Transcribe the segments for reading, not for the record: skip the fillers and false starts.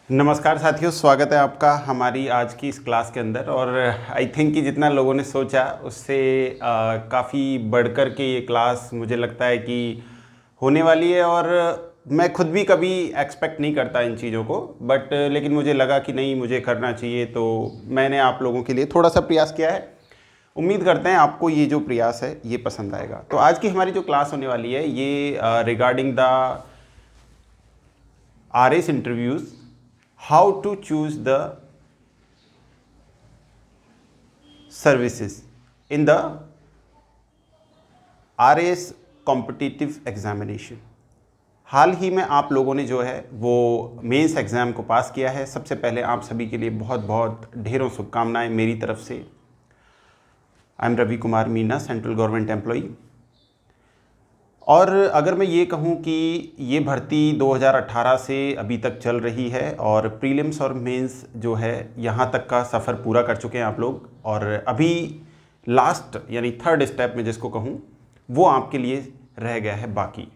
नमस्कार साथियों, स्वागत है आपका हमारी आज की इस क्लास के अंदर। और आई थिंक कि जितना लोगों ने सोचा उससे काफ़ी बढ़कर के ये क्लास मुझे लगता है कि होने वाली है। और मैं खुद भी कभी एक्सपेक्ट नहीं करता इन चीज़ों को, बट लेकिन मुझे लगा कि नहीं, मुझे करना चाहिए, तो मैंने आप लोगों के लिए थोड़ा सा प्रयास किया है। उम्मीद करते हैं आपको ये जो प्रयास है ये पसंद आएगा। तो आज की हमारी जो क्लास होने वाली है ये regarding the RS interviews, how to choose the services in the RAS competitive examination. हाल ही में आप लोगों ने जो है वो मेंस एग्ज़ाम को पास किया है। सबसे पहले आप सभी के लिए बहुत बहुत ढेरों शुभकामनाएं मेरी तरफ से। I am Ravi Kumar Meena, central government employee. और अगर मैं ये कहूँ कि ये भर्ती 2018 से अभी तक चल रही है और प्रीलिम्स और मेंस जो है यहाँ तक का सफ़र पूरा कर चुके हैं आप लोग, और अभी लास्ट यानी थर्ड स्टेप में जिसको कहूँ वो आपके लिए रह गया है बाकी।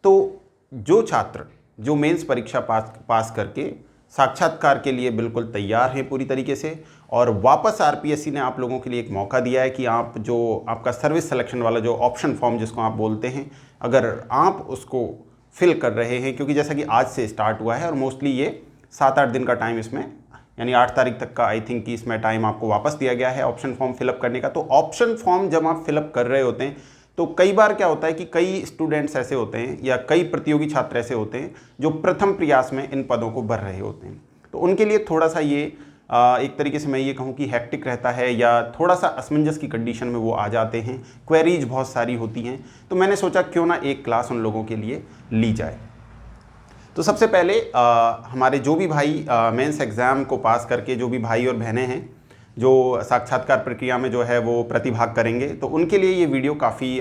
तो जो छात्र जो मेंस परीक्षा पास करके साक्षात्कार के लिए बिल्कुल तैयार हैं पूरी तरीके से, और वापस आरपीएससी ने आप लोगों के लिए एक मौका दिया है कि आप जो आपका सर्विस सिलेक्शन वाला जो ऑप्शन फॉर्म जिसको आप बोलते हैं, अगर आप उसको फिल कर रहे हैं, क्योंकि जैसा कि आज से स्टार्ट हुआ है और मोस्टली ये 7-8 दिन का टाइम इसमें, यानी 8 तारीख तक का आई थिंक कि इसमें टाइम आपको वापस दिया गया है ऑप्शन फॉर्म फिलअप करने का। तो ऑप्शन फॉर्म जब आप फिलअप कर रहे होते हैं तो कई बार क्या होता है कि कई स्टूडेंट्स ऐसे होते हैं या कई प्रतियोगी छात्र ऐसे होते हैं जो प्रथम प्रयास में इन पदों को भर रहे होते हैं। तो उनके लिए थोड़ा सा ये एक तरीके से मैं ये कहूँ कि हैक्टिक रहता है, या थोड़ा सा असमंजस की कंडीशन में वो आ जाते हैं, क्वेरीज बहुत सारी होती हैं। तो मैंने सोचा क्यों ना एक क्लास उन लोगों के लिए ली जाए। तो सबसे पहले हमारे जो भी भाई मेंस एग्ज़ाम को पास करके जो भी भाई और बहनें हैं जो साक्षात्कार प्रक्रिया में जो है वो प्रतिभाग करेंगे, तो उनके लिए ये वीडियो काफ़ी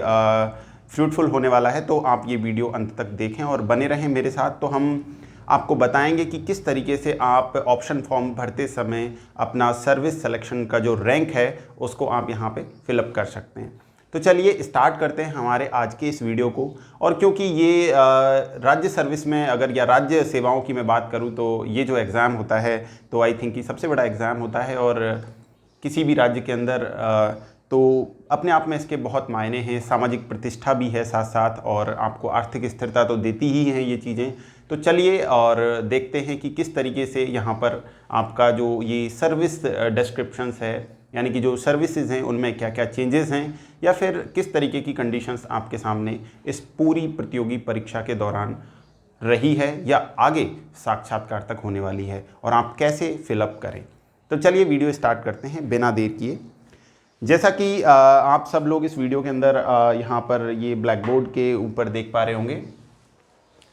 फ्रूटफुल होने वाला है। तो आप ये वीडियो अंत तक देखें और बने रहें मेरे साथ। तो हम आपको बताएंगे कि किस तरीके से आप ऑप्शन फॉर्म भरते समय अपना सर्विस सिलेक्शन का जो रैंक है उसको आप यहाँ पे फिलअप कर सकते हैं। तो चलिए स्टार्ट करते हैं हमारे आज के इस वीडियो को। और क्योंकि ये राज्य सर्विस में अगर या राज्य सेवाओं की मैं बात करूँ तो ये जो एग्ज़ाम होता है तो आई थिंक कि सबसे बड़ा एग्ज़ाम होता है, और किसी भी राज्य के अंदर तो अपने आप में इसके बहुत मायने हैं, सामाजिक प्रतिष्ठा भी है साथ साथ, और आपको आर्थिक स्थिरता तो देती ही हैं ये चीज़ें। तो चलिए और देखते हैं कि किस तरीके से यहाँ पर आपका जो ये सर्विस डिस्क्रिप्शंस है, यानी कि जो सर्विसेज हैं उनमें क्या क्या चेंजेस हैं, या फिर किस तरीके की कंडीशंस आपके सामने इस पूरी प्रतियोगी परीक्षा के दौरान रही है या आगे साक्षात्कार तक होने वाली है, और आप कैसे फिलअप करें। तो चलिए वीडियो स्टार्ट करते हैं बिना देर किए। जैसा कि आप सब लोग इस वीडियो के अंदर यहाँ पर ये ब्लैक बोर्ड के ऊपर देख पा रहे होंगे।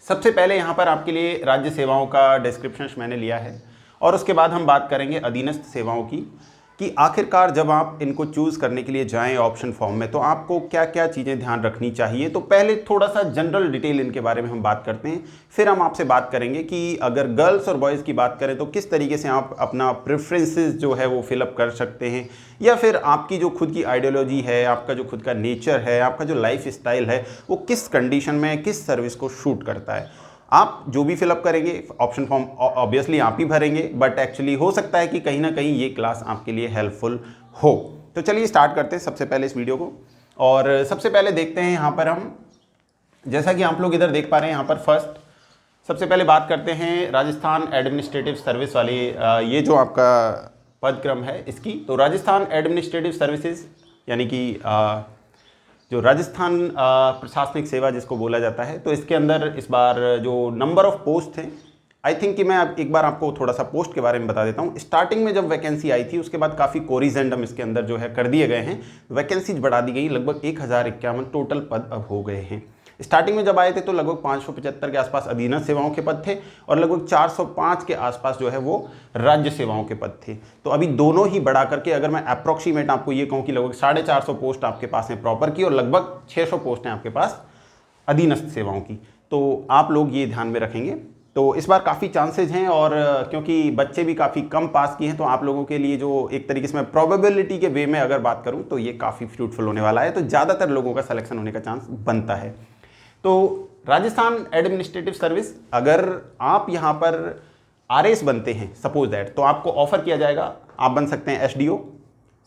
सबसे पहले यहाँ पर आपके लिए राज्य सेवाओं का डिस्क्रिप्शन मैंने लिया है, और उसके बाद हम बात करेंगे अधीनस्थ सेवाओं की, कि आखिरकार जब आप इनको चूज़ करने के लिए जाएं ऑप्शन फॉर्म में तो आपको क्या क्या चीज़ें ध्यान रखनी चाहिए। तो पहले थोड़ा सा जनरल डिटेल इनके बारे में हम बात करते हैं, फिर हम आपसे बात करेंगे कि अगर गर्ल्स और बॉयज़ की बात करें तो किस तरीके से आप अपना प्रेफरेंसेस जो है वो फिलअप कर सकते हैं, या फिर आपकी जो खुद की आइडियोलॉजी है, आपका जो खुद का नेचर है, आपका जो लाइफ स्टाइल है, वो किस कंडीशन में किस सर्विस को शूट करता है। आप जो भी फिलअप करेंगे ऑप्शन फॉर्म ऑब्वियसली आप ही भरेंगे, बट एक्चुअली हो सकता है कि कहीं ना कहीं ये क्लास आपके लिए हेल्पफुल हो। तो चलिए स्टार्ट करते हैं सबसे पहले इस वीडियो को। और सबसे पहले देखते हैं यहाँ पर हम, जैसा कि आप लोग इधर देख पा रहे हैं यहाँ पर फर्स्ट सबसे पहले बात करते हैं राजस्थान एडमिनिस्ट्रेटिव सर्विस वाली, ये जो आपका पदक्रम है इसकी। तो राजस्थान एडमिनिस्ट्रेटिव सर्विसेज यानी कि जो राजस्थान प्रशासनिक सेवा जिसको बोला जाता है, तो इसके अंदर इस बार जो नंबर ऑफ पोस्ट हैं, आई थिंक कि मैं अब एक बार आपको थोड़ा सा पोस्ट के बारे में बता देता हूँ। स्टार्टिंग में जब वैकेंसी आई थी उसके बाद काफ़ी कोरिजेंडम इसके अंदर जो है कर दिए गए हैं, वैकेंसीज बढ़ा दी गई, लगभग 1051 टोटल पद अब हो गए हैं। स्टार्टिंग में जब आए थे तो लगभग 575 के आसपास अधीनस्थ सेवाओं के पद थे, और लगभग 405 के आसपास जो है वो राज्य सेवाओं के पद थे। तो अभी दोनों ही बढ़ा करके अगर मैं अप्रॉक्सीमेट आपको ये कहूँ कि लगभग 450 पोस्ट आपके पास हैं प्रॉपर की, और लगभग 600 पोस्ट हैं आपके पास अधीनस्थ सेवाओं की। तो आप लोग ये ध्यान में रखेंगे। तो इस बार काफ़ी चांसेज हैं, और क्योंकि बच्चे भी काफ़ी कम पास किए हैं तो आप लोगों के लिए जो एक तरीके से मैं प्रोबेबिलिटी के वे में अगर बात करूं तो ये काफ़ी फ्रूटफुल होने वाला है। तो ज़्यादातर लोगों का सिलेक्शन होने का चांस बनता है। तो राजस्थान एडमिनिस्ट्रेटिव सर्विस, अगर आप यहाँ पर RS बनते हैं सपोज दैट, तो आपको ऑफर किया जाएगा, आप बन सकते हैं SDO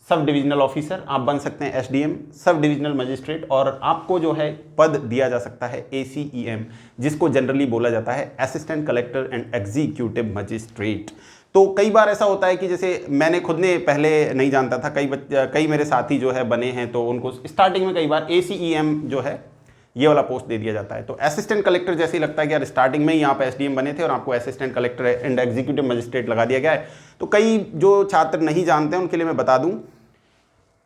सब डिविजनल ऑफिसर, आप बन सकते हैं SDM सब डिविजनल मजिस्ट्रेट, और आपको जो है पद दिया जा सकता है ACEM, जिसको जनरली बोला जाता है assistant collector and executive magistrate. तो कई बार ऐसा होता है कि जैसे मैंने खुद ने पहले नहीं जानता था, कई मेरे साथी जो है बने हैं, तो उनको स्टार्टिंग में कई बार ACEM जो है ये वाला पोस्ट दे दिया जाता है। तो असिस्टेंट कलेक्टर जैसे ही लगता है कि यार स्टार्टिंग में ही आप SDM बने थे और आपको assistant collector and executive magistrate लगा दिया गया है। तो कई जो छात्र नहीं जानते हैं उनके लिए मैं बता दूं,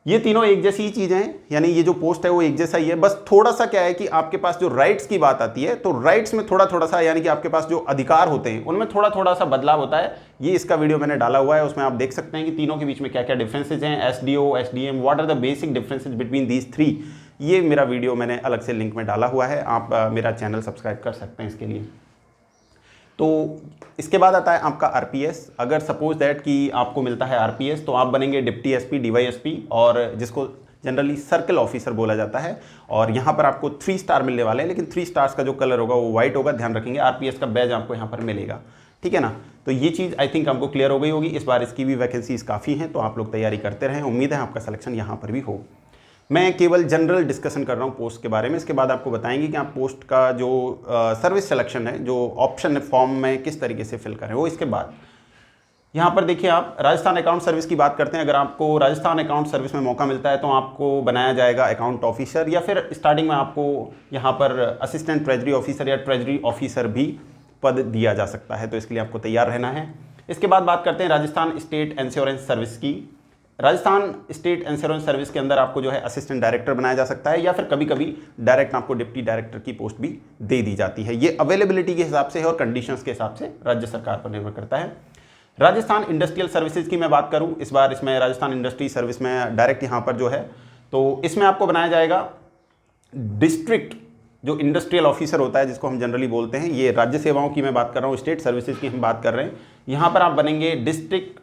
ये तीनों एक जैसी ही चीज़ें हैं, यानी ये जो पोस्ट है वो एक जैसा ही है, बस थोड़ा सा क्या है कि आपके पास जो राइट्स की बात आती है, तो राइट्स में थोड़ा सा, यानी कि आपके पास जो अधिकार होते हैं उनमें थोड़ा सा बदलाव होता है। ये इसका वीडियो मैंने डाला हुआ है, उसमें आप देख सकते हैं कि तीनों के बीच में क्या क्या डिफरेंसेज हैं, SDO SDM, what are the basic differences between these three. ये मेरा वीडियो मैंने अलग से लिंक में डाला हुआ है, आप मेरा चैनल सब्सक्राइब कर सकते हैं इसके लिए। तो इसके बाद आता है आपका RPS। अगर सपोज दैट कि आपको मिलता है RPS, तो आप बनेंगे डिप्टी SP DYSP, और जिसको जनरली सर्कल ऑफिसर बोला जाता है, और यहाँ पर आपको 3 स्टार मिलने वाले हैं, लेकिन 3 स्टार्स का जो कलर होगा वो व्हाइट होगा, ध्यान रखेंगे। RPS का बैज आपको यहाँ पर मिलेगा, ठीक है ना। तो ये चीज़ आई थिंक हमको क्लियर हो गई होगी। इस बार इसकी भी वैकेंसीज काफ़ी हैं, तो आप लोग तैयारी करते रहें, उम्मीद है आपका सिलेक्शन यहाँ पर भी हो। मैं केवल जनरल डिस्कशन कर रहा हूँ पोस्ट के बारे में, इसके बाद आपको बताएंगे कि आप पोस्ट का जो सर्विस सिलेक्शन है, जो ऑप्शन फॉर्म में किस तरीके से फिल करें वो। इसके बाद यहाँ पर देखिए, आप राजस्थान अकाउंट सर्विस की बात करते हैं। अगर आपको राजस्थान अकाउंट सर्विस में मौका मिलता है तो आपको बनाया जाएगा अकाउंट ऑफिसर, या फिर स्टार्टिंग में आपको यहाँ पर असिस्टेंट ट्रेजरी ऑफिसर या ट्रेजरी ऑफिसर भी पद दिया जा सकता है, तो इसके लिए आपको तैयार रहना है। इसके बाद बात करते हैं राजस्थान स्टेट इंश्योरेंस सर्विस की। राजस्थान स्टेट इंश्योरेंस सर्विस के अंदर आपको जो है असिस्टेंट डायरेक्टर बनाया जा सकता है, या फिर कभी कभी डायरेक्ट आपको डिप्टी डायरेक्टर की पोस्ट भी दे दी जाती है। ये अवेलेबिलिटी के हिसाब से है और कंडीशंस के हिसाब से राज्य सरकार पर निर्भर करता है। राजस्थान इंडस्ट्रियल सर्विसेज की मैं बात करूं, इस बार इसमें राजस्थान इंडस्ट्री सर्विस में डायरेक्ट यहाँ पर जो है, तो इसमें आपको बनाया जाएगा डिस्ट्रिक्ट जो इंडस्ट्रियल ऑफिसर होता है, जिसको हम जनरली बोलते हैं। ये राज्य सेवाओं की मैं बात कर रहा हूँ, स्टेट सर्विसेज की हम बात कर रहे हैं। यहाँ पर आप बनेंगे डिस्ट्रिक्ट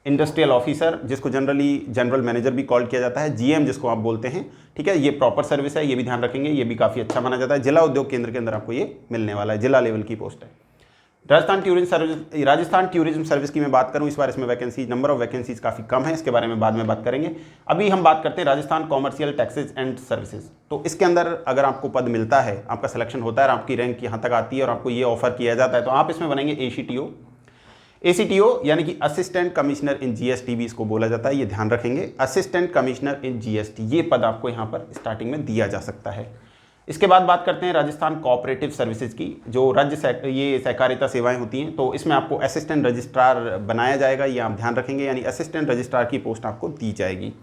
इंडस्ट्रियल ऑफिसर, जिसको जनरली जनरल मैनेजर भी कॉल किया जाता है, GM जिसको आप बोलते हैं, ठीक है। ये प्रॉपर सर्विस है, ये भी ध्यान रखेंगे, ये भी काफ़ी अच्छा माना जाता है। जिला उद्योग केंद्र के अंदर आपको ये मिलने वाला है, जिला लेवल की पोस्ट है। राजस्थान टूरिज्म सर्विस की मैं बात करूं, इस बार इसमें वैकेंसीज, नंबर ऑफ वैकेंसीज काफ़ी कम है, इसके बारे में बाद में बात करेंगे। अभी हम बात करते हैं Rajasthan commercial taxes and services. तो इसके अंदर अगर आपको पद मिलता है, आपका सिलेक्शन होता है और आपकी रैंक यहाँ तक आती है और आपको ये ऑफर किया जाता है, तो आप इसमें बनेंगे ACTO यानी कि असिस्टेंट कमिश्नर इन GST भी इसको बोला जाता है, ये ध्यान रखेंगे। असिस्टेंट कमिश्नर इन GST, ये पद आपको यहाँ पर स्टार्टिंग में दिया जा सकता है। इसके बाद बात करते हैं राजस्थान कोऑपरेटिव सर्विसेज की, जो ये सहकारिता सेवाएं होती हैं। तो इसमें आपको असिस्टेंट रजिस्ट्रार बनाया जाएगा, ये आप ध्यान रखेंगे, यानी असिस्टेंट रजिस्ट्रार की पोस्ट आपको दी जाएगी।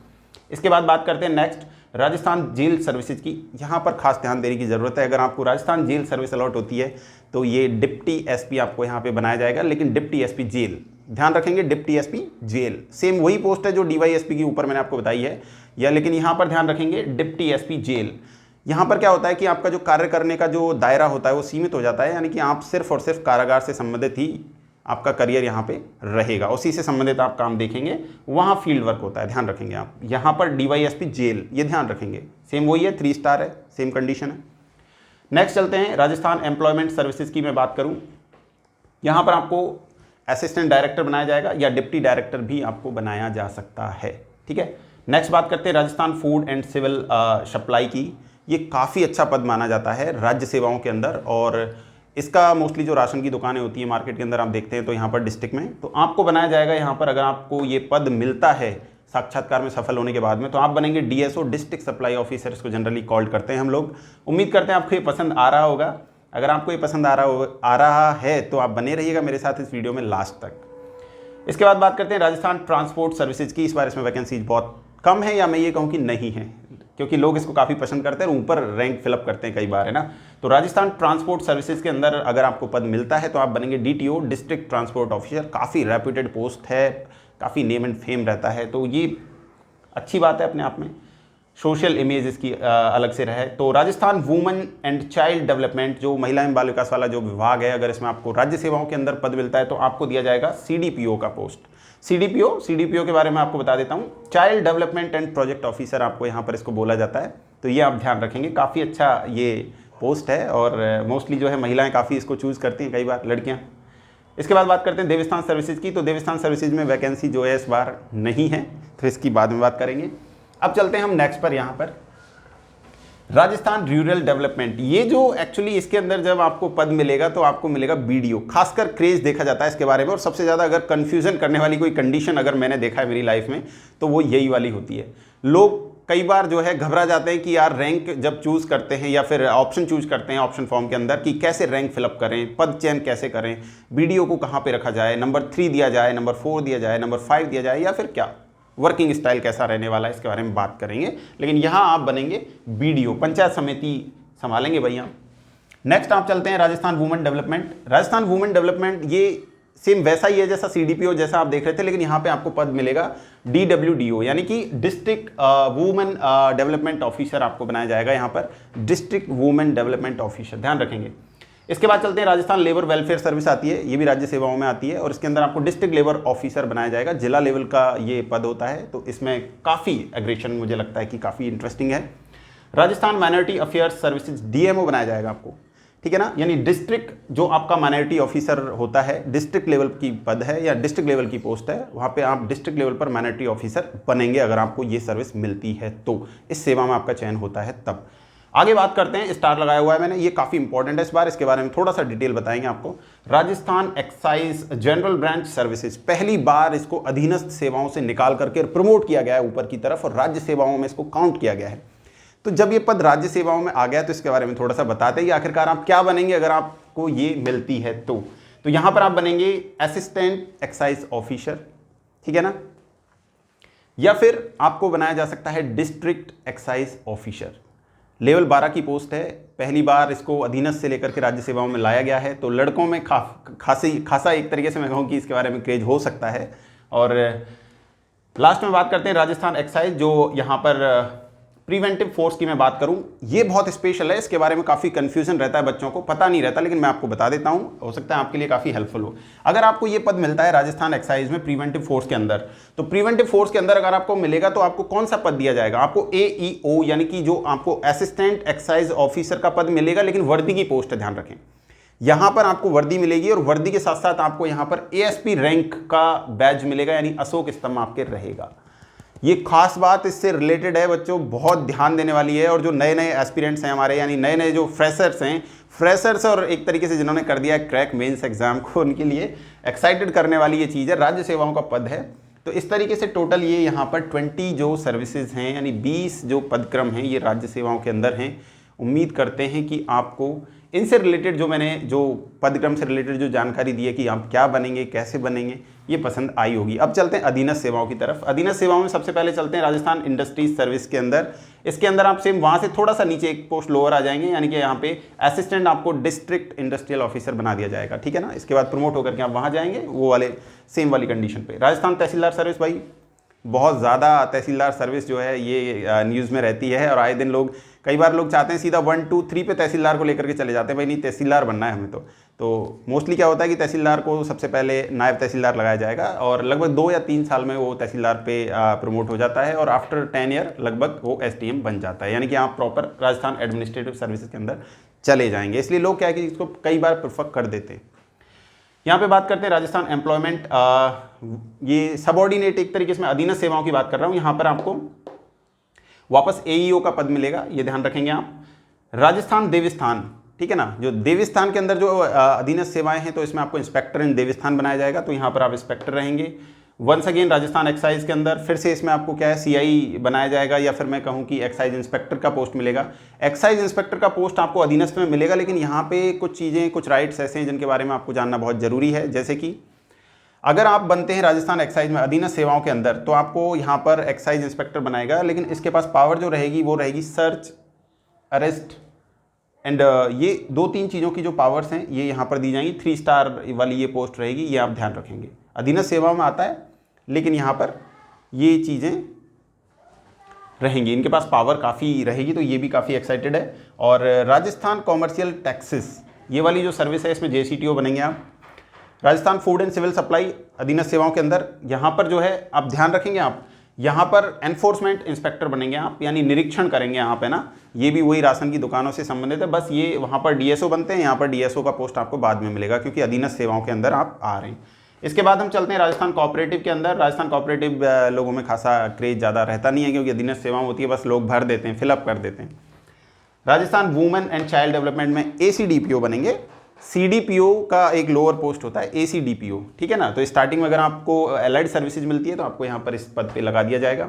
इसके बाद बात करते हैं नेक्स्ट राजस्थान जेल सर्विसेज की। यहाँ पर खास ध्यान देने की ज़रूरत है। अगर आपको राजस्थान जेल सर्विस अलॉट होती है तो ये डिप्टी SP आपको यहाँ पे बनाया जाएगा, लेकिन डिप्टी SP जेल, ध्यान रखेंगे, डिप्टी SP जेल सेम वही पोस्ट है जो DYSP की ऊपर मैंने आपको बताई है, या लेकिन यहाँ पर ध्यान रखेंगे डिप्टी SP जेल। यहाँ पर क्या होता है कि आपका जो कार्य करने का जो दायरा होता है वो सीमित हो जाता है, यानी कि आप सिर्फ और सिर्फ कारागार से संबंधित ही आपका करियर यहाँ पे रहेगा, उसी से संबंधित आप काम देखेंगे, वहाँ फील्ड वर्क होता है, ध्यान रखेंगे आप। यहाँ पर DYSP जेल, ये ध्यान रखेंगे, सेम वही है, 3 स्टार है, सेम कंडीशन है। नेक्स्ट चलते हैं राजस्थान एम्प्लॉयमेंट सर्विसेज की मैं बात करूँ, यहाँ पर आपको असिस्टेंट डायरेक्टर बनाया जाएगा या डिप्टी डायरेक्टर भी आपको बनाया जा सकता है, ठीक है। नेक्स्ट बात करते हैं Rajasthan food and civil supply की। ये काफ़ी अच्छा पद माना जाता है राज्य सेवाओं के अंदर, और इसका मोस्टली जो राशन की दुकानें होती हैं मार्केट के अंदर आप देखते हैं, तो यहाँ पर डिस्ट्रिक्ट में तो आपको बनाया जाएगा। यहाँ पर अगर आपको ये पद मिलता है साक्षात्कार में सफल होने के बाद में, तो आप बनेंगे DSO डिस्ट्रिक्ट सप्लाई ऑफिसर, इसको जनरली कॉल्ड करते हैं हम लोग। उम्मीद करते हैं आपको ये पसंद आ रहा होगा। अगर आपको ये पसंद आ रहा है तो आप बने रहिएगा मेरे साथ इस वीडियो में लास्ट तक। इसके बाद बात करते हैं राजस्थान ट्रांसपोर्ट सर्विसेज की। इस बार इसमें वैकेंसीज बहुत कम है, या मैं ये कहूँ कि नहीं है, क्योंकि लोग इसको काफ़ी पसंद करते हैं और ऊपर रैंक फिलअप करते हैं कई बार, है ना। तो राजस्थान ट्रांसपोर्ट सर्विसेज के अंदर अगर आपको पद मिलता है तो आप बनेंगे DTO डिस्ट्रिक्ट ट्रांसपोर्ट ऑफिसर। काफ़ी रेप्यूटेड पोस्ट है, काफ़ी नेम एंड फेम रहता है, तो ये अच्छी बात है अपने आप में। सोशल इमेज इसकी अलग से रहे। तो Rajasthan women and child development, जो महिला एवं बाल विकास वाला जो विभाग है, अगर इसमें आपको राज्य सेवाओं के अंदर पद मिलता है तो आपको दिया जाएगा CDPO का पोस्ट। CDPO के बारे में आपको बता देता हूँ, child development and project officer आपको यहाँ पर इसको बोला जाता है, तो ये आप ध्यान रखेंगे। काफ़ी अच्छा ये पोस्ट है और मोस्टली जो है महिलाएं काफ़ी इसको चूज़ करती हैं, कई बार लड़कियाँ। इसके बाद बात करते हैं देवस्थान सर्विसेज की। तो देवस्थान सर्विसेज में वैकेंसी जो है इस बार नहीं है, तो इसकी बाद में बात करेंगे। अब चलते हैं हम नेक्स्ट पर, यहाँ पर राजस्थान रूरल डेवलपमेंट। ये जो एक्चुअली इसके अंदर जब आपको पद मिलेगा तो आपको मिलेगा बीडीओ। खासकर क्रेज देखा जाता है इसके बारे में, और सबसे ज़्यादा अगर कंफ्यूजन करने वाली कोई कंडीशन अगर मैंने देखा है मेरी लाइफ में तो वो यही वाली होती है। लोग कई बार जो है घबरा जाते हैं कि यार रैंक जब चूज़ करते हैं या फिर ऑप्शन चूज करते हैं ऑप्शन फॉर्म के अंदर कि कैसे रैंक फिलअप करें, पद चयन कैसे करें, बीडीओ को कहाँ पे रखा जाए, नंबर 3 दिया जाए, नंबर 4 दिया जाए, नंबर 5 दिया जाए, या फिर क्या वर्किंग स्टाइल कैसा रहने वाला है, इसके बारे में बात करेंगे। लेकिन यहाँ आप बनेंगे बीडीओ, पंचायत समिति संभालेंगे भैया। नेक्स्ट आप चलते हैं Rajasthan women development. Rajasthan women development ये सेम वैसा ही है जैसा सीडीपीओ जैसा आप देख रहे थे, लेकिन यहाँ पे आपको पद मिलेगा डीडब्ल्यूडीओ, यानी कि डिस्ट्रिक्ट वुमेन डेवलपमेंट ऑफिसर आपको बनाया जाएगा यहाँ पर, डिस्ट्रिक्ट वुमेन डेवलपमेंट ऑफिसर, ध्यान रखेंगे। इसके बाद चलते हैं राजस्थान लेबर वेलफेयर सर्विस आती है, ये भी राज्य सेवाओं में आती है, और इसके अंदर आपको डिस्ट्रिक्ट लेबर ऑफिसर बनाया जाएगा। जिला लेवल का ये पद होता है, तो इसमें काफ़ी एग्रेशन मुझे लगता है कि काफ़ी इंटरेस्टिंग है। Rajasthan minority affairs services DMO बनाया जाएगा आपको, ठीक है ना, यानी डिस्ट्रिक्ट जो आपका माइनॉरिटी ऑफिसर होता है, डिस्ट्रिक्ट लेवल की पद है या डिस्ट्रिक्ट लेवल की पोस्ट है, वहाँ पे आप डिस्ट्रिक्ट लेवल पर माइनॉरिटी ऑफिसर बनेंगे अगर आपको ये सर्विस मिलती है तो, इस सेवा में आपका चयन होता है तब। आगे बात करते हैं, स्टार लगाया हुआ है मैंने, ये काफ़ी इंपॉर्टेंट है इस बार, इसके बारे में थोड़ा सा डिटेल बताएंगे आपको। Rajasthan excise general branch services, पहली बार इसको अधीनस्थ सेवाओं से निकाल करके प्रमोट किया गया है ऊपर की तरफ, और राज्य सेवाओं में इसको काउंट किया गया है। तो जब ये पद राज्य सेवाओं में आ गया तो इसके बारे में थोड़ा सा बताते हैं कि आखिरकार आप क्या बनेंगे अगर आपको ये मिलती है तो यहाँ पर आप बनेंगे असिस्टेंट एक्साइज ऑफिसर, ठीक है ना, या फिर आपको बनाया जा सकता है डिस्ट्रिक्ट एक्साइज ऑफिसर। लेवल 12 की पोस्ट है, पहली बार इसको अधीनस्थ से लेकर के राज्य सेवाओं में लाया गया है, तो लड़कों में खासा एक तरीके से मैं कहूँ कि इसके बारे में क्रेज हो सकता है। और लास्ट में बात करते हैं राजस्थान एक्साइज, जो यहाँ पर प्रिवेंटिव फोर्स की मैं बात करूं, ये बहुत स्पेशल है, इसके बारे में काफ़ी कंफ्यूजन रहता है, बच्चों को पता नहीं रहता, लेकिन मैं आपको बता देता हूं, हो सकता है आपके लिए काफ़ी हेल्पफुल हो। अगर आपको ये पद मिलता है राजस्थान एक्साइज में प्रिवेंटिव फोर्स के अंदर, तो प्रिवेंटिव फोर्स के अंदर अगर आपको मिलेगा तो आपको कौन सा पद दिया जाएगा, आपको AEO यानी कि जो आपको असिस्टेंट एक्साइज ऑफिसर का पद मिलेगा, लेकिन वर्दी की पोस्ट है, ध्यान रखें। यहाँ पर आपको वर्दी मिलेगी और वर्दी के साथ साथ आपको यहाँ पर ASP रैंक का बैज मिलेगा, यानी अशोक स्तंभ आपके रहेगा। ये खास बात इससे रिलेटेड है बच्चों, बहुत ध्यान देने वाली है, और जो नए नए एस्पिरेंट्स हैं हमारे, यानी नए नए जो फ्रेशर्स और एक तरीके से जिन्होंने कर दिया है क्रैक मेंस एग्जाम को, उनके लिए एक्साइटेड करने वाली ये चीज़ है। राज्य सेवाओं का पद है, तो इस तरीके से टोटल ये यहाँ पर 20 जो सर्विसेज हैं, यानी 20 जो पदक्रम हैं, ये राज्य सेवाओं के अंदर हैं। उम्मीद करते हैं कि आपको इनसे रिलेटेड जो पदक्रम से रिलेटेड जो जानकारी दी है कि आप क्या बनेंगे, कैसे बनेंगे, ये पसंद आई होगी। अब चलते हैं अधीनस्थ सेवाओं की तरफ। अधीनस्थ सेवाओं में सबसे पहले चलते हैं राजस्थान इंडस्ट्रीज सर्विस के अंदर। इसके अंदर आप सेम वहाँ से थोड़ा सा नीचे एक पोस्ट लोअर आ जाएंगे, यानी कि यहाँ पे असिस्टेंट आपको डिस्ट्रिक्ट इंडस्ट्रियल ऑफिसर बना दिया जाएगा, ठीक है ना। इसके बाद प्रमोट होकर के आप वहाँ जाएंगे, वो वाले सेम वाली कंडीशन पे। राजस्थान तहसीलदार सर्विस, भाई बहुत ज़्यादा तहसीलदार सर्विस जो है ये न्यूज़ में रहती है, और आए दिन कई बार लोग चाहते हैं सीधा 1, 2, 3 पे तहसीलदार को लेकर के चले जाते हैं, भाई नहीं तहसीलदार बनना है हमें तो मोस्टली क्या होता है कि तहसीलदार को सबसे पहले नायब तहसीलदार लगाया जाएगा, और लगभग 2 या 3 साल में वो तहसीलदार पे प्रमोट हो जाता है, और आफ्टर 10 ईयर लगभग वो SDM बन जाता है, यानी कि आप प्रॉपर राजस्थान एडमिनिस्ट्रेटिव सर्विसेज के अंदर चले जाएंगे। इसलिए लोग क्या है कि इसको कई बार प्रेफर कर देते हैं। यहाँ पे बात करते हैं राजस्थान एम्प्लॉयमेंट, ये सबऑर्डिनेट एक तरीके से मैं अधीनस्थ सेवाओं की बात कर रहा हूँ। यहाँ पर आपको वापस AEO का पद मिलेगा, ये ध्यान रखेंगे आप। राजस्थान देवस्थान, ठीक है ना, जो देवस्थान के अंदर जो अधीनस्थ सेवाएं हैं, तो इसमें आपको इंस्पेक्टर इन देवस्थान बनाया जाएगा, तो यहाँ पर आप इंस्पेक्टर रहेंगे। वंस अगेन राजस्थान एक्साइज के अंदर फिर से इसमें आपको क्या है CI बनाया जाएगा, या फिर मैं कहूँ कि एक्साइज इंस्पेक्टर का पोस्ट मिलेगा। एक्साइज इंस्पेक्टर का पोस्ट आपको अधीनस्थ में मिलेगा, लेकिन यहाँ पे कुछ चीज़ें, कुछ राइट्स ऐसे हैं जिनके बारे में आपको जानना बहुत ज़रूरी है। जैसे कि अगर आप बनते हैं राजस्थान एक्साइज में अधीनस्थ सेवाओं के अंदर, तो आपको यहाँ पर एक्साइज इंस्पेक्टर बनाएगा, लेकिन इसके पास पावर जो रहेगी वो रहेगी सर्च, अरेस्ट एंड ये 2-3 चीज़ों की जो पावर्स हैं ये यहाँ पर दी जाएंगी। 3 स्टार वाली ये पोस्ट रहेगी, ये आप ध्यान रखेंगे। अधीनस्थ सेवाओं में आता है, लेकिन यहाँ पर ये चीज़ें रहेंगी, इनके पास पावर काफ़ी रहेगी, तो ये भी काफ़ी एक्साइटेड है। और राजस्थान कॉमर्शियल टैक्सेस, ये वाली जो सर्विस है, इसमें JCTO बनेंगे आप। Rajasthan food and civil supply अधीनस्थ सेवाओं के अंदर, यहाँ पर जो है आप ध्यान रखेंगे आप यहाँ पर एनफोर्समेंट इंस्पेक्टर बनेंगे आप, यानी निरीक्षण करेंगे आप, है ना। ये भी वही राशन की दुकानों से संबंधित है, बस ये वहाँ पर डीएसओ बनते हैं, यहाँ पर डीएसओ का पोस्ट आपको बाद में मिलेगा क्योंकि अधीनस्थ सेवाओं के अंदर आप आ रहे हैं। इसके बाद हम चलते हैं राजस्थान कोऑपरेटिव के अंदर। राजस्थान कोऑपरेटिव लोगों में खासा क्रेज ज़्यादा रहता नहीं है क्योंकि अधीनस्थ सेवाएं होती है, बस लोग भर देते हैं, फिलअप कर देते हैं। Rajasthan women and child development में एसीडीपीओ बनेंगे। सीडीपीओ का एक लोअर पोस्ट होता है एसीडीपीओ, ठीक है ना। तो स्टार्टिंग में अगर आपको एलाइड सर्विसेज मिलती है तो आपको यहाँ पर इस पद पे लगा दिया जाएगा।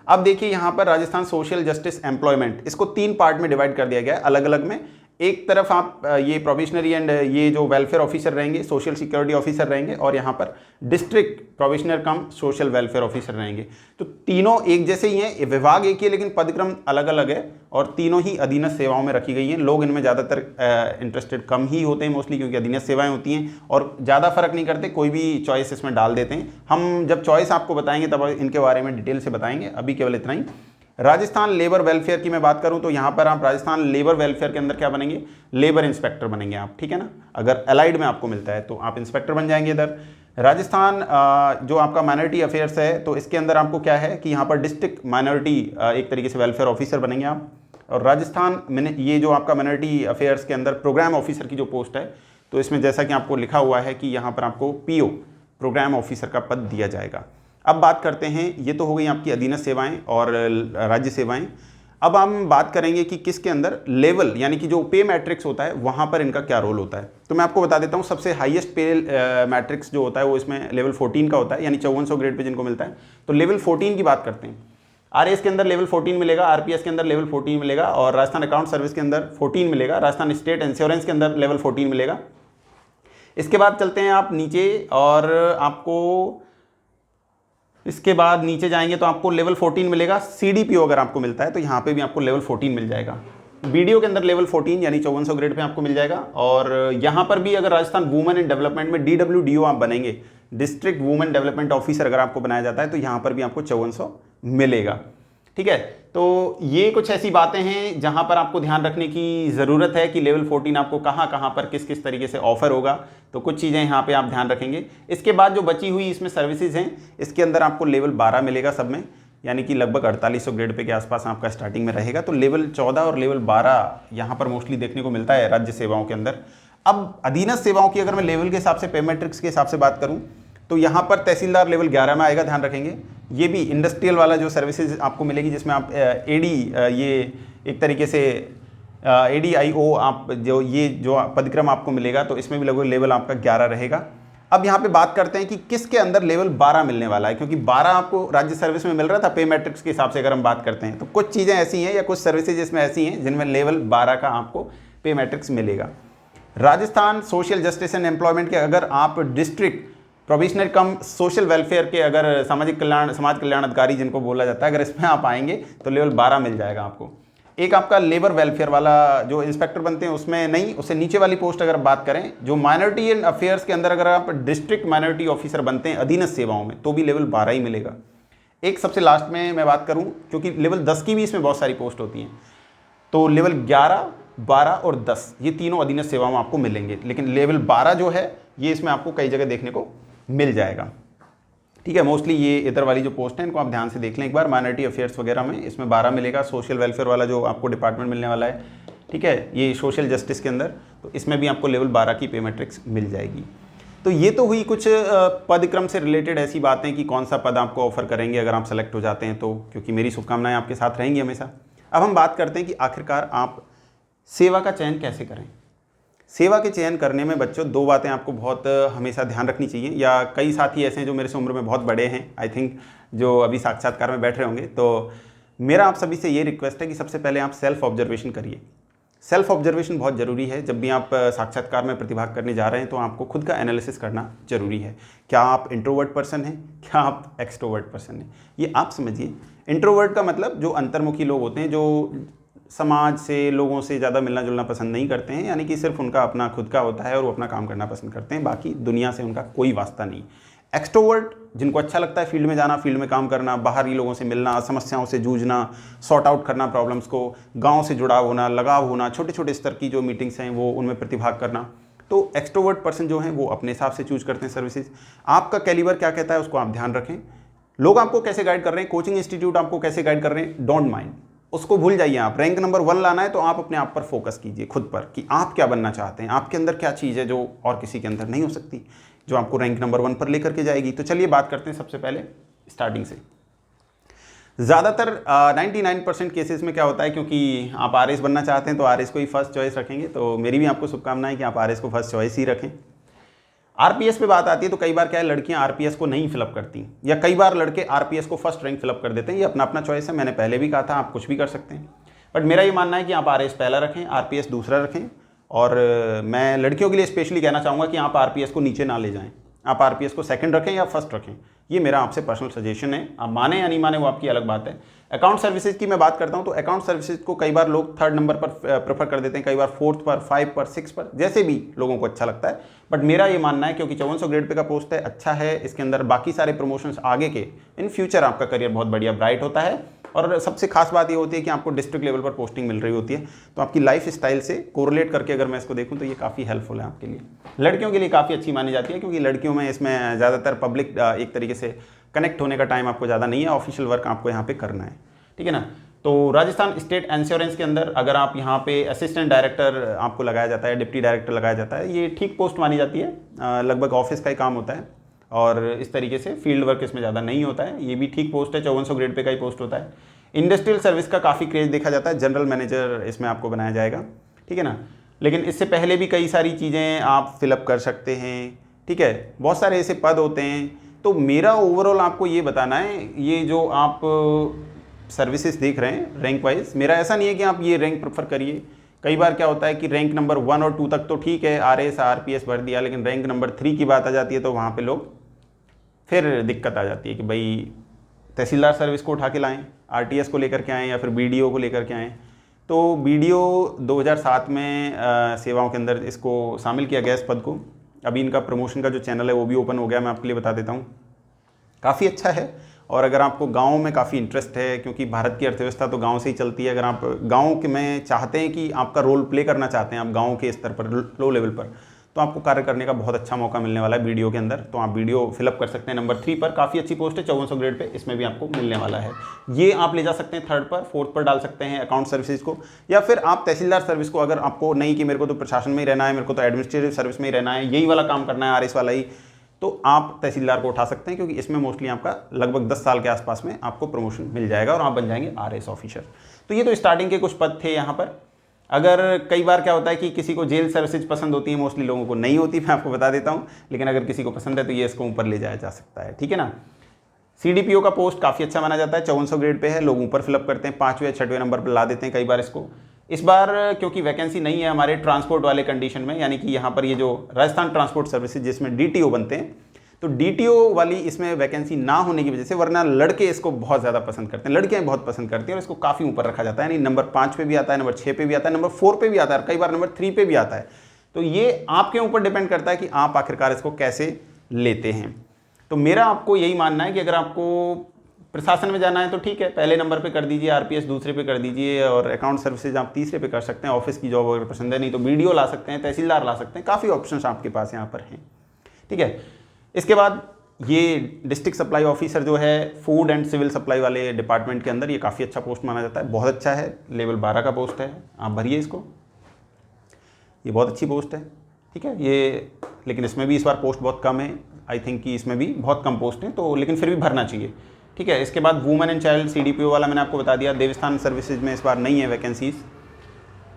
अब देखिए यहाँ पर राजस्थान सोशल जस्टिस एम्प्लॉयमेंट, इसको 3 पार्ट में डिवाइड कर दिया गया है अलग अलग में। एक तरफ आप ये प्रोविशनरी एंड ये जो वेलफेयर ऑफिसर रहेंगे, सोशल सिक्योरिटी ऑफिसर रहेंगे, और यहाँ पर डिस्ट्रिक्ट प्रोविशनर कम सोशल वेलफेयर ऑफिसर रहेंगे। तो तीनों एक जैसे ही हैं, विभाग एक ही है लेकिन पदक्रम अलग अलग है, और तीनों ही अधीनस्थ सेवाओं में रखी गई हैं। लोग इनमें ज़्यादातर इंटरेस्टेड कम ही होते हैं मोस्टली, क्योंकि अधीनस्थ सेवाएं होती हैं और ज़्यादा फर्क नहीं करते, कोई भी चॉइस इसमें डाल देते हैं। हम जब चॉइस आपको बताएंगे तब इनके बारे में डिटेल से बताएंगे, अभी केवल इतना ही। राजस्थान लेबर वेलफेयर की मैं बात करूं तो यहां पर आप राजस्थान लेबर वेलफेयर के अंदर क्या बनेंगे, लेबर इंस्पेक्टर बनेंगे आप, ठीक है ना। अगर अलाइड में आपको मिलता है तो आप इंस्पेक्टर बन जाएंगे इधर। राजस्थान जो आपका माइनॉरिटी अफेयर्स है तो इसके अंदर आपको क्या है कि यहाँ पर डिस्ट्रिक्ट माइनॉरिटी एक तरीके से वेलफेयर ऑफिसर बनेंगे आप। और राजस्थान में ये जो आपका माइनॉरिटी अफेयर्स के अंदर प्रोग्राम ऑफिसर की जो पोस्ट है, तो इसमें जैसा कि आपको लिखा हुआ है कि यहाँ पर आपको पीओ प्रोग्राम ऑफिसर का पद दिया जाएगा। अब बात करते हैं, ये तो हो गई आपकी अधीनस्थ सेवाएं और राज्य सेवाएं। अब हम बात करेंगे कि किसके अंदर लेवल, यानी कि जो पे मैट्रिक्स होता है वहाँ पर इनका क्या रोल होता है। तो मैं आपको बता देता हूँ, सबसे हाईएस्ट पे मैट्रिक्स जो होता है वो इसमें लेवल 14 का होता है, यानी 5400 ग्रेड पे जिनको मिलता है। तो लेवल 14 की बात करते हैं। आरएएस के अंदर लेवल 14 मिलेगा, आरपीएस के अंदर लेवल 14 मिलेगा, और राजस्थान अकाउंट सर्विस के अंदर 14 मिलेगा, राजस्थान स्टेट इंश्योरेंस के अंदर लेवल 14 मिलेगा। इसके बाद चलते हैं आप नीचे, और आपको इसके बाद नीचे जाएंगे तो आपको लेवल 14 मिलेगा। सीडीपीओ अगर आपको मिलता है तो यहाँ पे भी आपको लेवल 14 मिल जाएगा। बीडीओ के अंदर लेवल 14 यानी 5400 ग्रेड पे आपको मिल जाएगा। और यहाँ पर भी अगर राजस्थान वुमेन इन डेवलपमेंट में डीडब्ल्यूडीओ आप बनेंगे, डिस्ट्रिक्ट वुमेन डेवलपमेंट ऑफिसर अगर आपको बनाया जाता है तो यहाँ पर भी आपको 5400 मिलेगा, ठीक है। तो ये कुछ ऐसी बातें हैं जहां पर आपको ध्यान रखने की ज़रूरत है कि लेवल 14 आपको कहां पर किस किस तरीके से ऑफर होगा। तो कुछ चीज़ें यहाँ पे आप ध्यान रखेंगे। इसके बाद जो बची हुई इसमें सर्विसेज हैं, इसके अंदर आपको लेवल 12 मिलेगा सब में, यानी कि लगभग 4800 ग्रेड पे के आसपास आपका स्टार्टिंग में रहेगा। तो लेवल 14 और लेवल 12 यहाँ पर मोस्टली देखने को मिलता है राज्य सेवाओं के अंदर। अब अधीनस्थ सेवाओं की अगर मैं लेवल के हिसाब से, पे मैट्रिक्स के हिसाब से बात करूँ तो यहाँ पर तहसीलदार लेवल 11 में आएगा, ध्यान रखेंगे। ये भी इंडस्ट्रियल वाला जो सर्विसेज आपको मिलेगी, जिसमें आप एडी, ये एक तरीके से एडीआईओ आप जो पदक्रम आपको मिलेगा, तो इसमें भी लगभग लेवल आपका 11 रहेगा। अब यहाँ पे बात करते हैं कि किसके अंदर लेवल 12 मिलने वाला है, क्योंकि 12 आपको राज्य सर्विस में मिल रहा था पे मैट्रिक्स के हिसाब से अगर हम बात करते हैं। तो कुछ चीज़ें ऐसी हैं या कुछ सर्विसेज इसमें ऐसी हैं जिनमें लेवल 12 का आपको पे मैट्रिक्स मिलेगा। Rajasthan social justice and employment के अगर आप डिस्ट्रिक्ट प्रोविशनर कम सोशल वेलफेयर के अगर समाज कल्याण अधिकारी जिनको बोला जाता है, अगर इसमें आप आएंगे तो लेवल 12 मिल जाएगा आपको। एक आपका लेबर वेलफेयर वाला जो इंस्पेक्टर बनते हैं उसमें नहीं, उससे नीचे वाली पोस्ट अगर बात करें, जो माइनॉरिटी एंड अफेयर्स के अंदर अगर आप डिस्ट्रिक्ट माइनॉरिटी ऑफिसर बनते हैं अधीनस्थ सेवाओं में, तो भी लेवल 12 ही मिलेगा। एक सबसे लास्ट में मैं बात करूँ, क्योंकि लेवल 10 की भी इसमें बहुत सारी पोस्ट होती हैं, तो लेवल 11, 12 और 10 ये तीनों अधीनस्थ सेवाओं में आपको मिलेंगे, लेकिन लेवल 12 जो है ये इसमें आपको कई जगह देखने को मिल जाएगा, ठीक है। मोस्टली ये इधर वाली जो पोस्ट है इनको आप ध्यान से देख लें एक बार। माइनॉरिटी अफेयर्स वगैरह में इसमें 12 मिलेगा। सोशल वेलफेयर वाला जो आपको डिपार्टमेंट मिलने वाला है, ठीक है, ये सोशल जस्टिस के अंदर, तो इसमें भी आपको लेवल 12 की पे मैट्रिक्स मिल जाएगी। तो ये तो हुई कुछ पदक्रम से रिलेटेड ऐसी बातें कि कौन सा पद आपको ऑफर करेंगे अगर आप सेलेक्ट हो जाते हैं तो, क्योंकि मेरी शुभकामनाएं आपके साथ रहेंगी हमेशा। अब हम बात करते हैं कि आखिरकार आप सेवा का चयन कैसे करें। सेवा के चयन करने में बच्चों 2 बातें आपको बहुत हमेशा ध्यान रखनी चाहिए, या कई साथी ऐसे हैं जो मेरे से उम्र में बहुत बड़े हैं, आई थिंक, जो अभी साक्षात्कार में बैठ रहे होंगे। तो मेरा आप सभी से ये रिक्वेस्ट है कि सबसे पहले आप सेल्फ ऑब्जर्वेशन करिए। सेल्फ ऑब्जर्वेशन बहुत ज़रूरी है। जब भी आप साक्षात्कार में प्रतिभाग करने जा रहे हैं तो आपको खुद का एनालिसिस करना ज़रूरी है। क्या आप इंट्रोवर्ट पर्सन हैं, क्या आप एक्सट्रोवर्ट पर्सन हैं, ये आप समझिए। इंट्रोवर्ट का मतलब जो अंतर्मुखी लोग होते हैं, जो समाज से, लोगों से ज़्यादा मिलना जुलना पसंद नहीं करते हैं, यानी कि सिर्फ उनका अपना खुद का होता है और वो अपना काम करना पसंद करते हैं, बाकी दुनिया से उनका कोई वास्ता नहीं। एक्सट्रोवर्ट जिनको अच्छा लगता है फील्ड में जाना, फील्ड में काम करना, बाहरी लोगों से मिलना, समस्याओं से जूझना, सॉर्ट आउट करना प्रॉब्लम्स को, गांव से जुड़ाव होना, लगाव होना, छोटे छोटे स्तर की जो मीटिंग्स हैं वो उनमें प्रतिभाग करना। तो एक्सट्रोवर्ट पर्सन जो हैं वो अपने हिसाब से चूज करते हैं सर्विसेज। आपका कैलिबर क्या कहता है उसको आप ध्यान रखें। लोग आपको कैसे गाइड कर रहे हैं, कोचिंग इंस्टीट्यूट आपको कैसे गाइड कर रहे हैं, डोंट माइंड, उसको भूल जाइए। आप रैंक नंबर 1 लाना है तो आप अपने आप पर फोकस कीजिए, खुद पर, कि आप क्या बनना चाहते हैं, आपके अंदर क्या चीज़ है जो और किसी के अंदर नहीं हो सकती, जो आपको रैंक नंबर 1 पर लेकर के जाएगी। तो चलिए बात करते हैं सबसे पहले स्टार्टिंग से। ज़्यादातर 99% केसेस में क्या होता है, क्योंकि आप आरएस बनना चाहते हैं तो आरएस को ही फर्स्ट चॉइस रखेंगे, तो मेरी भी आपको शुभकामनाएं कि आप आरएस को फर्स्ट चॉइस ही रखें। आरपीएस पे बात आती है तो कई बार क्या है, लड़कियां आरपीएस को नहीं फिलअप करती, या कई बार लड़के आरपीएस को फर्स्ट रैंक फिलअप कर देते हैं। ये अपना अपना चॉइस है, मैंने पहले भी कहा था, आप कुछ भी कर सकते हैं, बट मेरा ये मानना है कि आप आरएस पहला रखें, आरपीएस दूसरा रखें। और मैं लड़कियों के लिए स्पेशली कहना चाहूँगा कि आप आरपीएस को नीचे ना ले जाएँ, आप आरपीएस को सेकंड रखें या फर्स्ट रखें। ये मेरा आपसे पर्सनल सजेशन है, आप माने या नहीं माने वो आपकी अलग बात है। अकाउंट सर्विसेज की मैं बात करता हूं तो अकाउंट सर्विसेज को कई बार लोग 3rd नंबर पर प्रेफर कर देते हैं, कई बार 4th पर, 5 पर, 6 पर, जैसे भी लोगों को अच्छा लगता है। बट मेरा ये मानना है क्योंकि 5400 ग्रेड पे का पोस्ट है, अच्छा है, इसके अंदर बाकी सारे प्रमोशंस आगे के इन फ्यूचर आपका करियर बहुत बढ़िया ब्राइट होता है। और सबसे खास बात ये होती है कि आपको डिस्ट्रिक्ट लेवल पर पोस्टिंग मिल रही होती है, तो आपकी लाइफ स्टाइल से कोरिलेट करके अगर मैं इसको देखूं तो ये काफ़ी हेल्पफुल है आपके लिए। लड़कियों के लिए काफ़ी अच्छी मानी जाती है, क्योंकि लड़कियों में इसमें ज़्यादातर पब्लिक एक तरीके से कनेक्ट होने का टाइम आपको ज़्यादा नहीं है, ऑफिशियल वर्क आपको यहाँ पे करना है, ठीक है ना। तो राजस्थान स्टेट इंश्योरेंस के अंदर अगर आप यहाँ पे असिस्टेंट डायरेक्टर आपको लगाया जाता है, डिप्टी डायरेक्टर लगाया जाता है, ये ठीक पोस्ट मानी जाती है, लगभग ऑफिस का ही काम होता है और इस तरीके से फील्ड वर्क इसमें ज़्यादा नहीं होता है, ये भी ठीक पोस्ट है, 5400 ग्रेड पे का ही पोस्ट होता है। इंडस्ट्रियल सर्विस का काफ़ी क्रेज देखा जाता है, जनरल मैनेजर इसमें आपको बनाया जाएगा, ठीक है ना। लेकिन इससे पहले भी कई सारी चीज़ें आप फिलअप कर सकते हैं, ठीक है, बहुत सारे ऐसे पद होते हैं। तो मेरा ओवरऑल आपको ये बताना है, ये जो आप सर्विसेज देख रहे हैं रैंक वाइज, मेरा ऐसा नहीं है कि आप ये रैंक प्रेफर करिए। कई बार क्या होता है कि रैंक नंबर 1 और 2 तक तो ठीक है, आरएस आरपीएस भर दिया, लेकिन रैंक नंबर 3 की बात आ जाती है तो वहाँ पे लोग फिर दिक्कत आ जाती है कि भाई तहसीलदार सर्विस को उठा के लाएँ, आरटीएस को लेकर के आएँ या फिर बीडीओ को लेकर के आएँ। तो बीडीओ 2007 में सेवाओं के अंदर इसको शामिल किया गया इस पद को। अभी इनका प्रमोशन का जो चैनल है वो भी ओपन हो गया, मैं आपके लिए बता देता हूँ, काफ़ी अच्छा है। और अगर आपको गांव में काफ़ी इंटरेस्ट है, क्योंकि भारत की अर्थव्यवस्था तो गांव से ही चलती है, अगर आप गांव के में चाहते हैं कि आपका रोल प्ले करना चाहते हैं आप गांव के स्तर पर, लो लेवल पर, तो आपको कार्य करने का बहुत अच्छा मौका मिलने वाला है वीडियो के अंदर। तो आप वीडियो फिलअप कर सकते हैं नंबर 3 पर, काफ़ी अच्छी पोस्ट है 5400 ग्रेड पे, इसमें भी आपको मिलने वाला है। ये आप ले जा सकते हैं 3rd पर, 4th पर डाल सकते हैं अकाउंट सर्विसेज को, या फिर आप तहसीलदार सर्विस को, अगर आपको नहीं कि मेरे को तो प्रशासन में ही रहना है, मेरे को तो एडमिनिस्ट्रेटिव सर्विस में ही रहना है, यही वाला काम करना है, आरएस वाला ही, तो आप तहसीलदार को उठा सकते हैं, क्योंकि इसमें मोस्टली आपका लगभग 10 साल के आसपास में आपको प्रमोशन मिल जाएगा और आप बन जाएंगे आरएस ऑफिसर। तो ये तो स्टार्टिंग के कुछ पद थे यहाँ पर। अगर कई बार क्या होता है कि किसी को जेल सर्विसेज पसंद होती है, मोस्टली लोगों को नहीं होती, मैं आपको बता देता हूँ, लेकिन अगर किसी को पसंद है तो ये इसको ऊपर ले जाया जा सकता है, ठीक है ना। सीडीपीओ का पोस्ट काफ़ी अच्छा माना जाता है, 5400 ग्रेड पे है, लोग ऊपर फिलअप करते हैं, 5वें या 6वें नंबर पर ला देते हैं कई बार इसको। इस बार क्योंकि वैकेंसी नहीं है हमारे ट्रांसपोर्ट वाले कंडीशन में, यानी कि यहाँ पर ये जो राजस्थान ट्रांसपोर्ट सर्विसेज जिसमें डीटीओ बनते हैं, तो डीटीओ वाली इसमें वैकेंसी ना होने की वजह से, वरना लड़के इसको बहुत ज़्यादा पसंद करते हैं, लड़कियां बहुत पसंद करती हैं और इसको काफ़ी ऊपर रखा जाता है, यानी नंबर 5 पे भी आता है, नंबर 6 पे भी आता है, नंबर 4 पे भी आता है, कई बार नंबर 3 पे भी आता है। तो ये आपके ऊपर डिपेंड करता है कि आप आखिरकार इसको कैसे लेते हैं। तो मेरा आपको यही मानना है कि अगर आपको प्रशासन में जाना है तो ठीक है, पहले नंबर पे कर दीजिए, आरपीएस दूसरे पे कर दीजिए, और अकाउंट सर्विसेज आप तीसरे पे कर सकते हैं, ऑफिस की जॉब अगर पसंद है, नहीं तो बीडीओ ला सकते हैं, तहसीलदार ला सकते हैं, काफ़ी ऑप्शंस आपके पास यहाँ पर हैं, ठीक है। इसके बाद ये डिस्ट्रिक्ट सप्लाई ऑफिसर जो है फूड एंड सिविल सप्लाई वाले डिपार्टमेंट के अंदर, ये काफ़ी अच्छा पोस्ट माना जाता है, बहुत अच्छा है, लेवल 12 का पोस्ट है, आप भरिए इसको, ये बहुत अच्छी पोस्ट है, ठीक है। ये लेकिन इसमें भी इस बार पोस्ट बहुत कम है, आई थिंक कि इसमें भी बहुत कम पोस्ट है, तो लेकिन फिर भी भरना चाहिए, ठीक है। इसके बाद वुमेन एंड चाइल्ड सीडीपीओ वाला मैंने आपको बता दिया, देवस्थान सर्विसेज में इस बार नहीं है वैकेंसीज,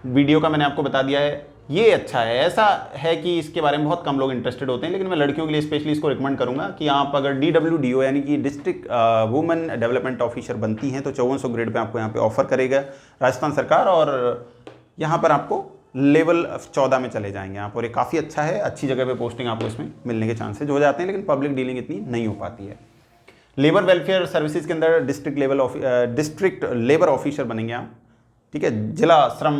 वीडियो का मैंने आपको बता दिया है, ये अच्छा है। ऐसा है कि इसके बारे में बहुत कम लोग इंटरेस्टेड होते हैं, लेकिन मैं लड़कियों के लिए स्पेशली इसको रिकमेंड करूंगा कि आप अगर DWDO यानी कि डिस्ट्रिक्ट वुमेन डेवलपमेंट ऑफिसर बनती हैं तो 5400 ग्रेड पे आपको यहाँ पे ऑफर करेगा राजस्थान सरकार, और यहाँ पर आपको लेवल 14 में चले जाएंगे आप, और ये काफ़ी अच्छा है, अच्छी जगह पे पोस्टिंग आपको इसमें मिलने के चांसेज हो जाते हैं, लेकिन पब्लिक डीलिंग इतनी नहीं हो पाती है। लेबर वेलफेयर सर्विसेज के अंदर डिस्ट्रिक्ट लेबर ऑफिसर बनेंगे आप, ठीक है, जिला श्रम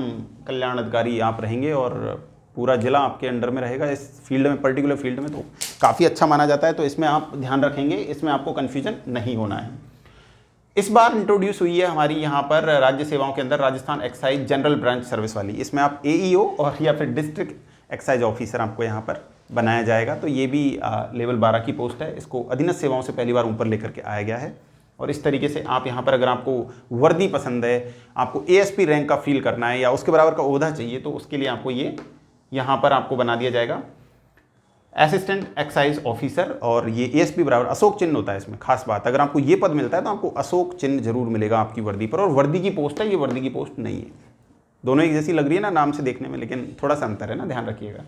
कल्याण अधिकारी आप रहेंगे, और पूरा जिला आपके अंडर में रहेगा इस फील्ड में, पर्टिकुलर फील्ड में, तो काफ़ी अच्छा माना जाता है, तो इसमें आप ध्यान रखेंगे, इसमें आपको कन्फ्यूजन नहीं होना है। इस बार इंट्रोड्यूस हुई है हमारी यहाँ पर राज्य सेवाओं के अंदर Rajasthan excise general branch service वाली, इसमें आप AEO और या फिर डिस्ट्रिक्ट एक्साइज ऑफिसर आपको यहाँ पर बनाया जाएगा। तो ये भी लेवल 12 की पोस्ट है, इसको अधीनस्थ सेवाओं से पहली बार ऊपर लेकर के आया गया है। और इस तरीके से आप यहाँ पर अगर आपको वर्दी पसंद है, आपको एएसपी रैंक का फील करना है या उसके बराबर का ओहदा चाहिए, तो उसके लिए आपको ये यहाँ पर आपको बना दिया जाएगा असिस्टेंट एक्साइज ऑफिसर। और ये एएसपी बराबर अशोक चिन्ह होता है इसमें, खास बात अगर आपको ये पद मिलता है तो आपको अशोक चिन्ह जरूर मिलेगा आपकी वर्दी पर। और वर्दी की पोस्ट है, ये वर्दी की पोस्ट नहीं है। दोनों एक जैसी लग रही है ना नाम से देखने में, लेकिन थोड़ा सा अंतर है ना, ध्यान रखिएगा।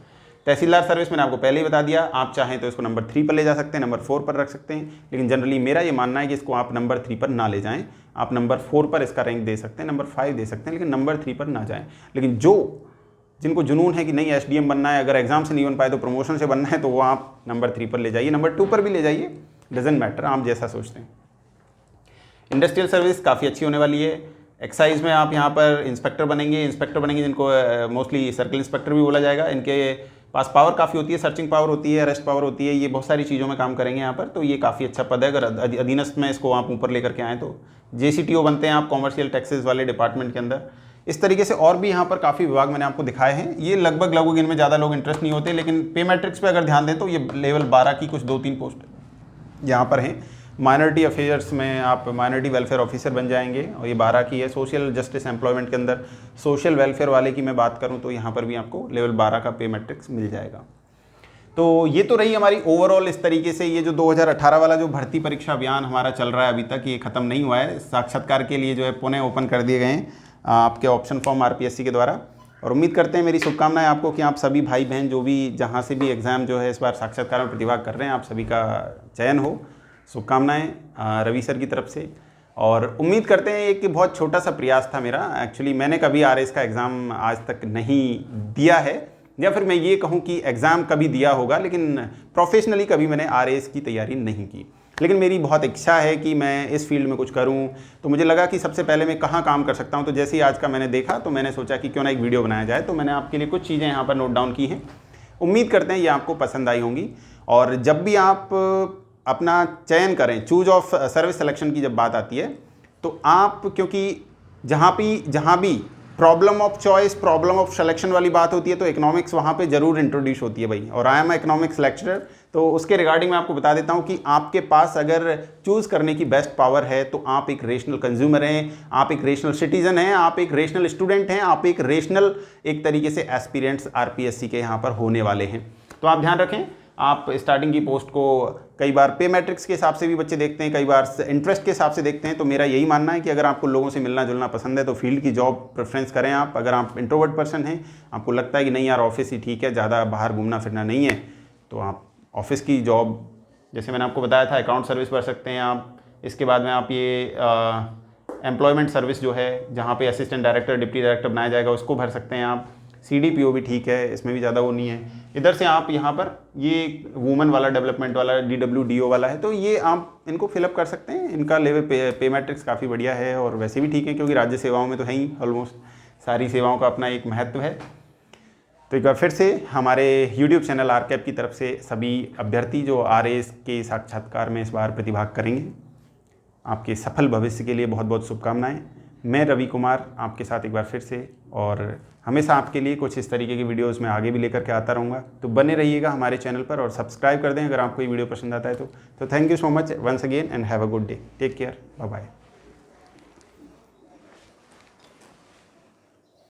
तहसीलदार सर्विस मैंने आपको पहले ही बता दिया, आप चाहें तो इसको नंबर 3 पर ले जा सकते हैं, नंबर 4 पर रख सकते हैं, लेकिन जनरली मेरा ये मानना है कि इसको आप नंबर 3 पर ना ले जाएं। आप नंबर 4 पर इसका रैंक दे सकते हैं, नंबर 5 दे सकते हैं, लेकिन नंबर 3 पर ना जाएं। लेकिन जिनको जुनून है कि नहीं एसडीएम बनना है, अगर एग्जाम से नहीं बन पाए तो प्रमोशन से बनना है, तो वो आप नंबर 3 पर ले जाइए, नंबर 2 पर भी ले जाइए, डजेंट मैटर, आप जैसा सोचते हैं। इंडस्ट्रियल सर्विस काफ़ी अच्छी होने वाली है। एक्साइज में आप यहाँ पर इंस्पेक्टर बनेंगे जिनको मोस्टली सर्कल इंस्पेक्टर भी बोला जाएगा। इनके पास पावर काफ़ी होती है, सर्चिंग पावर होती है, अरेस्ट पावर होती है, ये बहुत सारी चीज़ों में काम करेंगे यहाँ पर। तो ये काफ़ी अच्छा पद है, अगर अधीनस्थ में इसको आप ऊपर लेकर के आएँ तो। जेसीटीओ बनते हैं आप कॉमर्शियल टैक्सेस वाले डिपार्टमेंट के अंदर। इस तरीके से और भी यहाँ पर काफ़ी विभाग मैंने आपको दिखाए हैं। ये लगभग इनमें ज़्यादा लोग इंटरेस्ट नहीं होते, लेकिन पे मैट्रिक्स पे अगर ध्यान दें तो ये लेवल 12 की कुछ 2-3 पोस्ट यहाँ पर हैं। माइनॉरिटी अफेयर्स में आप माइनॉरिटी वेलफेयर ऑफिसर बन जाएंगे और ये 12 की है। सोशल जस्टिस एम्प्लॉयमेंट के अंदर सोशल वेलफेयर वाले की मैं बात करूँ तो यहाँ पर भी आपको लेवल 12 का पे मैट्रिक्स मिल जाएगा। तो ये तो रही हमारी ओवरऑल इस तरीके से। ये जो 2018 वाला जो भर्ती परीक्षा अभियान हमारा चल रहा है अभी तक, ये ख़त्म नहीं हुआ है। साक्षात्कार के लिए जो है पुनः ओपन कर दिए गए हैं आपके ऑप्शन फॉर्म आरपीएससी के द्वारा। और उम्मीद करते हैं, मेरी शुभकामनाएं आपको कि आप सभी भाई बहन जो भी जहां से भी एग्ज़ाम जो है इस बार साक्षात्कार में प्रतिभाग कर रहे हैं, आप सभी का चयन हो। शुभकामनाएं रवि सर की तरफ से। और उम्मीद करते हैं कि बहुत छोटा सा प्रयास था मेरा। एक्चुअली मैंने कभी आरएएस का एग्ज़ाम आज तक नहीं दिया है, या फिर मैं ये कहूँ कि एग्ज़ाम कभी दिया होगा, लेकिन प्रोफेशनली कभी मैंने आरएएस की तैयारी नहीं की। लेकिन मेरी बहुत इच्छा है कि मैं इस फील्ड में कुछ करूं। तो मुझे लगा कि सबसे पहले मैं कहाँ काम कर सकता हूं। तो जैसे ही आज का मैंने देखा तो मैंने सोचा कि क्यों ना एक वीडियो बनाया जाए। तो मैंने आपके लिए कुछ चीज़ें यहाँ पर नोट डाउन की हैं। उम्मीद करते हैं ये आपको पसंद आई होंगी। और जब भी आप अपना चयन करें, चूज ऑफ सर्विस सिलेक्शन की जब बात आती है, तो आप क्योंकि जहाँ भी problem of choice, problem of selection वाली बात होती है, तो इकोनॉमिक्स वहाँ पे जरूर इंट्रोड्यूस होती है भाई। और आई एम इकोनॉमिक्स लेक्चरर, तो उसके रिगार्डिंग मैं आपको बता देता हूँ कि आपके पास अगर चूज़ करने की बेस्ट पावर है तो आप एक रेशनल कंज्यूमर हैं, आप एक रेशनल सिटीजन हैं, आप एक रेशनल स्टूडेंट हैं, आप एक रेशनल एक तरीके से एस्पिरेंट्स आरपीएससी के यहाँ पर होने वाले हैं। तो आप ध्यान रखें, आप स्टार्टिंग की पोस्ट को कई बार पे मैट्रिक्स के हिसाब से भी बच्चे देखते हैं, कई बार इंटरेस्ट के हिसाब से देखते हैं। तो मेरा यही मानना है कि अगर आपको लोगों से मिलना जुलना पसंद है तो फील्ड की जॉब प्रेफरेंस करें आप। अगर आप इंट्रोवर्ट पर्सन हैं, आपको लगता है कि नहीं यार ऑफिस ही ठीक है, ज़्यादा बाहर घूमना फिरना नहीं है, तो आप ऑफिस की जॉब, जैसे मैंने आपको बताया था, अकाउंट सर्विस भर सकते हैं आप। इसके बाद में आप ये एम्प्लॉयमेंट सर्विस जो है, जहाँ पे असिस्टेंट डायरेक्टर, डिप्टी डायरेक्टर बनाया जाएगा, उसको भर सकते हैं आप। सीडीपीओ भी ठीक है, इसमें भी ज़्यादा वो नहीं है। इधर से आप यहाँ पर ये वुमेन वाला, डेवलपमेंट वाला, डीडब्ल्यूडीओ वाला है, तो ये आप इनको फिलअप कर सकते हैं। इनका लेवल पे मैट्रिक्स काफ़ी बढ़िया है और वैसे भी ठीक है, क्योंकि राज्य सेवाओं में तो है ही, ऑलमोस्ट सारी सेवाओं का अपना एक महत्व है। तो एक बार फिर से हमारे यूट्यूब चैनल आरकेप की तरफ से सभी अभ्यर्थी जो आरएएस के साक्षात्कार में इस बार प्रतिभाग करेंगे, आपके सफल भविष्य के लिए बहुत बहुत शुभकामनाएं। मैं रवि कुमार आपके साथ एक बार फिर से, और हमेशा आपके लिए कुछ इस तरीके की वीडियोस में आगे भी लेकर के आता रहूँगा। तो बने रहिएगा हमारे चैनल पर और सब्सक्राइब कर दें अगर आपको ये वीडियो पसंद आता है तो thank you so much once again and have a good day. Take care, bye bye.